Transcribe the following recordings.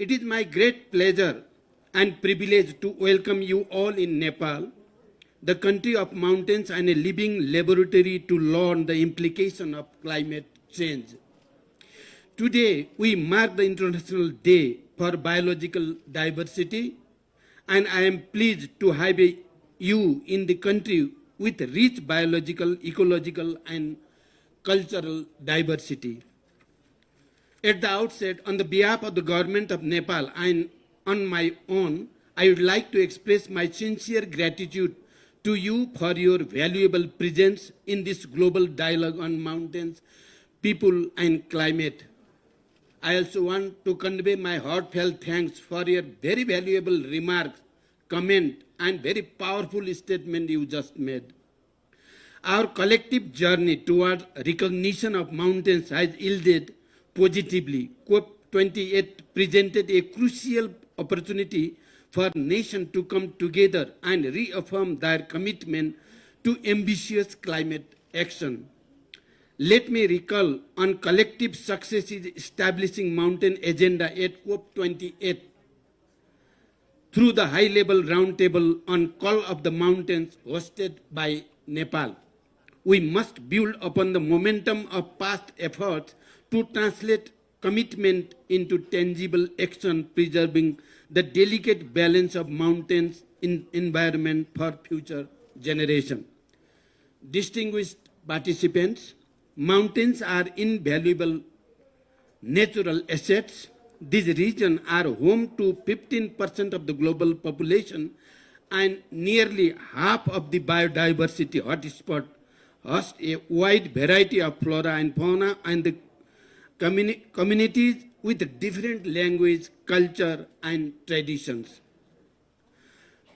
It is my great pleasure and privilege to welcome you all in Nepal, the country of mountains and a living laboratory to learn the implication of climate change. Today, we mark the International Day for Biological Diversity, and I am pleased to have you in the country with rich biological, ecological, and cultural diversity. At the outset, on the behalf of the government of Nepal and on my own, I would like to express my sincere gratitude to you for your valuable presence in this global dialogue on mountains, people, and climate. I also want to convey my heartfelt thanks for your very valuable remarks, comment, and very powerful statement you just made. Our collective journey towards recognition of mountains has yielded positively. COP28 presented a crucial opportunity for nations to come together and reaffirm their commitment to ambitious climate action. Let me recall on collective successes establishing mountain agenda at COP28 through the high-level roundtable on Call of the Mountains hosted by Nepal. We must build upon the momentum of past efforts to translate commitment into tangible action, preserving the delicate balance of mountains in environment for future generations. Distinguished participants, mountains are invaluable natural assets. These regions are home to 15% of the global population and nearly half of the biodiversity hotspot, host a wide variety of flora and fauna and the communities with different language, culture, and traditions.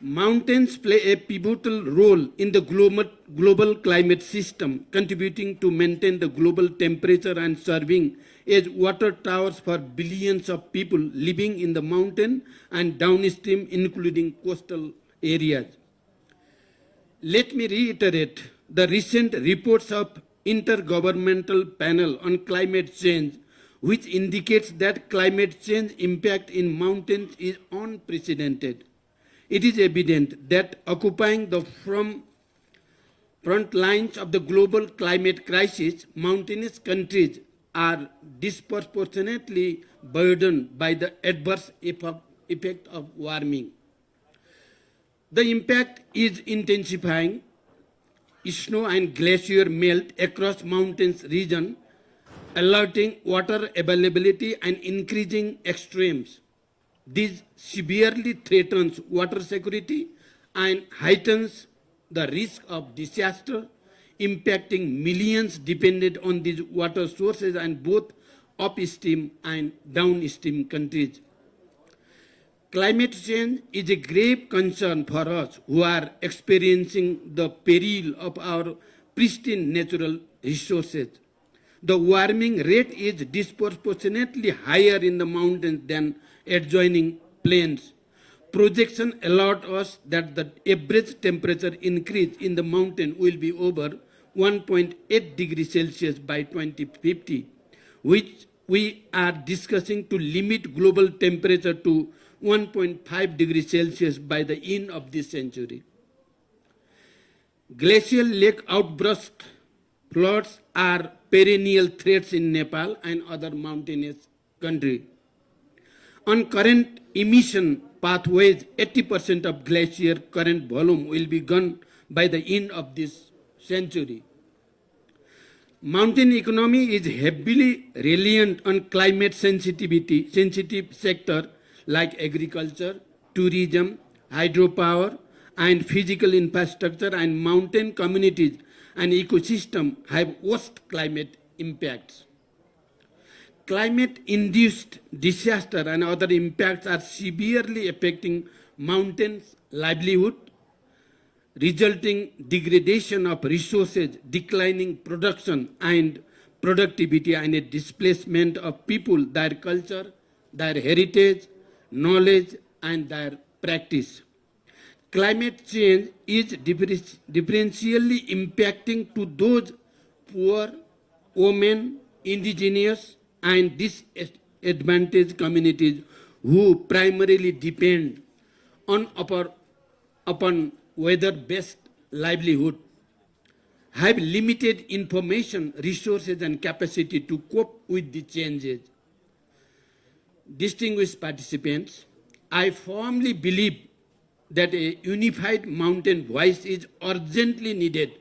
Mountains play a pivotal role in the global climate system, contributing to maintain the global temperature and serving as water towers for billions of people living in the mountain and downstream, including coastal areas. Let me reiterate the recent reports of Intergovernmental Panel on Climate Change, which indicates that climate change impact in mountains is unprecedented. It is evident that occupying the front lines of the global climate crisis, mountainous countries are disproportionately burdened by the adverse effect of warming. The impact is intensifying. Snow and glacier melt across mountains region, alerting water availability and increasing extremes. This severely threatens water security and heightens the risk of disaster, impacting millions dependent on these water sources and both upstream and downstream countries. Climate change is a grave concern for us who are experiencing the peril of our pristine natural resources. The warming rate is disproportionately higher in the mountains than adjoining plains. Projections alert us that the average temperature increase in the mountain will be over 1.8 degrees Celsius by 2050, which we are discussing to limit global temperature to 1.5 degrees Celsius by the end of this century. Glacial lake outbursts, floods are perennial threats in Nepal and other mountainous countries. On current emission pathways, 80% of glacier current volume will be gone by the end of this century. Mountain economy is heavily reliant on climate sensitive sector like agriculture, tourism, hydropower, and physical infrastructure, and mountain communities and ecosystem have worst climate impacts. Climate-induced disaster and other impacts are severely affecting mountains' livelihood, resulting degradation of resources, declining production and productivity, and a displacement of people, their culture, their heritage, knowledge, and their practice. Climate change is differentially impacting to those poor, women, indigenous, and disadvantaged communities who primarily depend upon weather-based livelihood, have limited information, resources, and capacity to cope with the changes. Distinguished participants, I firmly believe that a unified mountain voice is urgently needed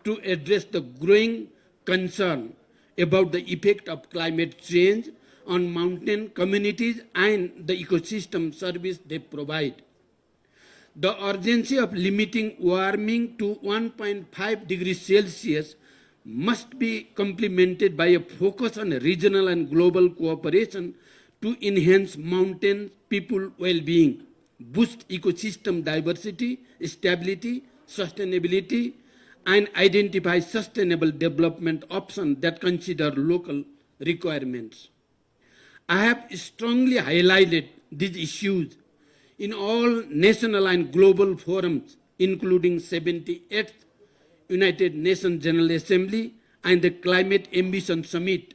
to address the growing concern about the effect of climate change on mountain communities and the ecosystem service they provide. The urgency of limiting warming to 1.5 degrees Celsius must be complemented by a focus on regional and global cooperation to enhance mountain people well-being, boost ecosystem diversity, stability, sustainability, and identify sustainable development options that consider local requirements. I have strongly highlighted these issues in all national and global forums, including 78th United Nations General Assembly and the Climate Ambition Summit.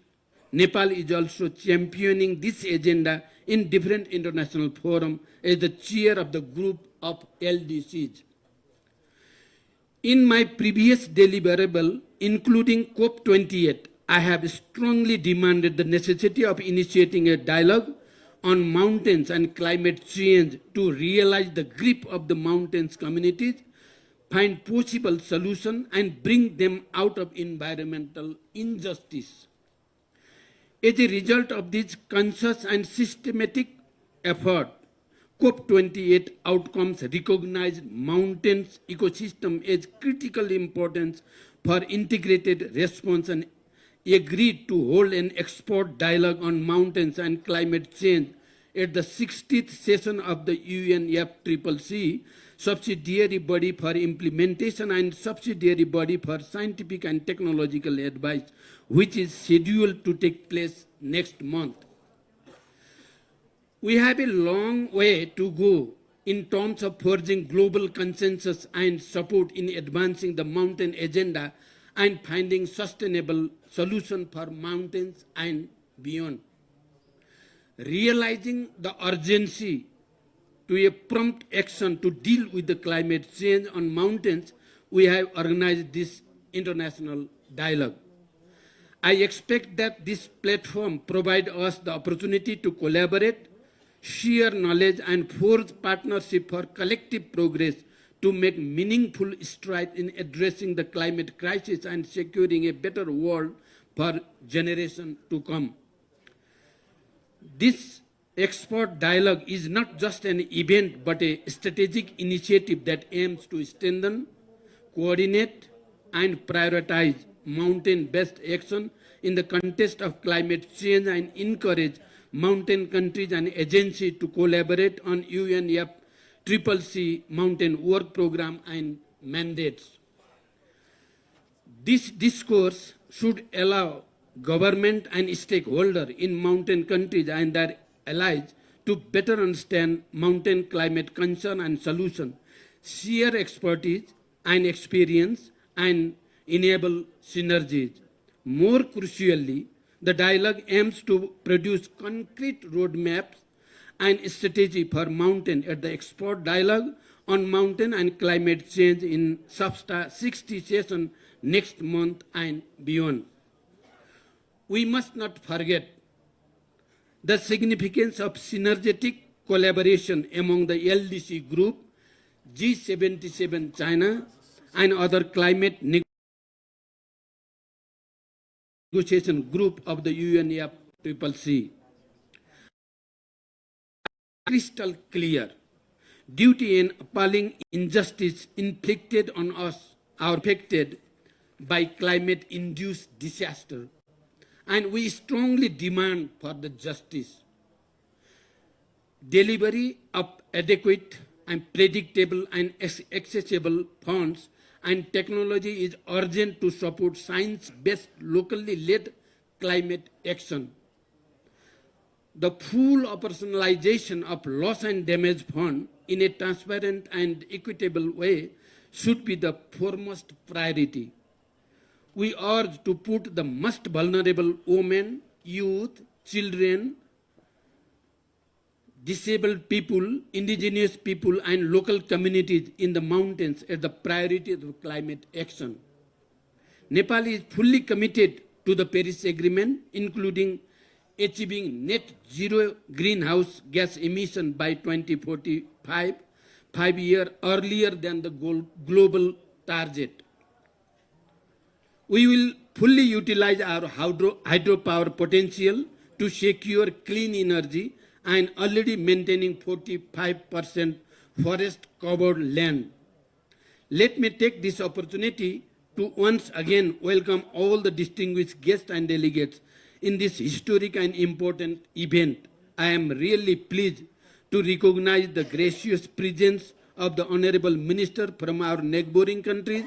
Nepal is also championing this agenda in different international forums as the chair of the group of LDCs. In my previous deliverable, including COP28, I have strongly demanded the necessity of initiating a dialogue on mountains and climate change to realize the grip of the mountains communities, find possible solutions, and bring them out of environmental injustice. As a result of this conscious and systematic effort, COP28 outcomes recognize mountains ecosystem as critical importance for integrated response and agreed to hold an expert dialogue on mountains and climate change at the 60th session of the UNFCCC, subsidiary body for implementation and subsidiary body for scientific and technological advice, which is scheduled to take place next month. We have a long way to go in terms of forging global consensus and support in advancing the mountain agenda and finding sustainable solutions for mountains and beyond. Realizing the urgency to a prompt action to deal with the climate change on mountains, we have organized this international dialogue. I expect that this platform provides us the opportunity to collaborate, share knowledge, and forge partnership for collective progress to make meaningful strides in addressing the climate crisis and securing a better world for generations to come. This expert dialogue is not just an event, but a strategic initiative that aims to strengthen, coordinate, and prioritize mountain-based action in the context of climate change and encourage mountain countries and agencies to collaborate on UNFCCC mountain work program and mandates. This discourse should allow government and stakeholders in mountain countries and their allies to better understand mountain climate concern and solution, share expertise and experience, and enable synergies. More crucially, the dialogue aims to produce concrete roadmaps and strategy for mountain at the expert dialogue on mountain and climate change in SAPSTA 60 session next month and beyond. We must not forget the significance of synergetic collaboration among the LDC group, G77 China, and other climate negotiation group of the UNFCCC. Crystal clear, due to an appalling injustice inflicted on us or affected by climate-induced disaster, and we strongly demand for the justice. Delivery of adequate and predictable and accessible funds and technology is urgent to support science-based, locally led climate action. The full operationalization of loss and damage fund in a transparent and equitable way should be the foremost priority. We urge to put the most vulnerable women, youth, children, disabled people, indigenous people, and local communities in the mountains as the priority of climate action. Nepal is fully committed to the Paris Agreement, including achieving net zero greenhouse gas emission by 2045, 5 years earlier than the global target. We will fully utilize our hydropower potential to secure clean energy and already maintaining 45% forest covered land. Let me take this opportunity to once again welcome all the distinguished guests and delegates in this historic and important event. I am really pleased to recognize the gracious presence of the Honorable Minister from our neighboring countries,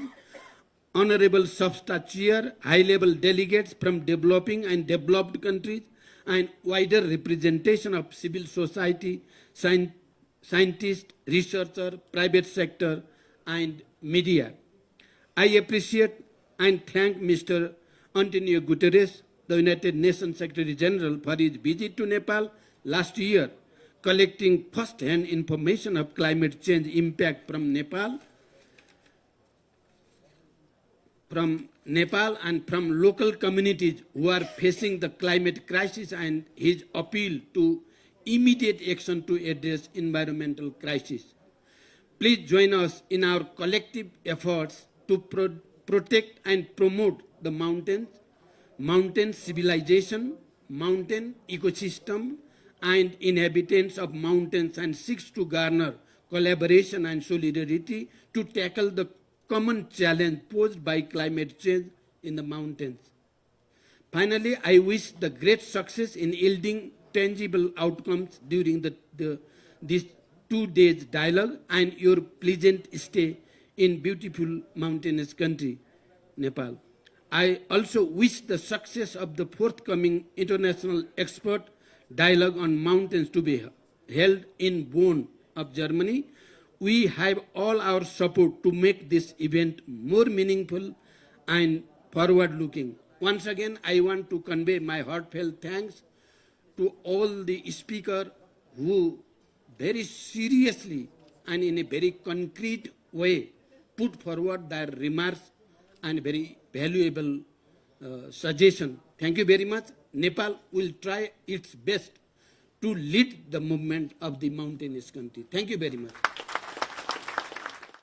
Honorable Substa Chair, high-level delegates from developing and developed countries, and wider representation of civil society, scientists, researchers, private sector, and media. I appreciate and thank Mr. Antonio Guterres, the United Nations Secretary General, for his visit to Nepal last year, collecting first-hand information of climate change impact from Nepal and from local communities who are facing the climate crisis, and his appeal to immediate action to address environmental crisis. Please join us in our collective efforts to protect and promote the mountains, mountain civilization, mountain ecosystem, and inhabitants of mountains, and seeks to garner collaboration and solidarity to tackle the common challenge posed by climate change in the mountains. Finally, I wish the great success in yielding tangible outcomes during this 2 days dialogue and your pleasant stay in beautiful mountainous country, Nepal. I also wish the success of the forthcoming international expert dialogue on mountains to be held in Bonn of Germany. We have all our support to make this event more meaningful and forward-looking. Once again, I want to convey my heartfelt thanks to all the speakers who very seriously and in a very concrete way put forward their remarks and very valuable suggestion. Thank you very much. Nepal will try its best to lead the movement of the mountainous country. Thank you very much.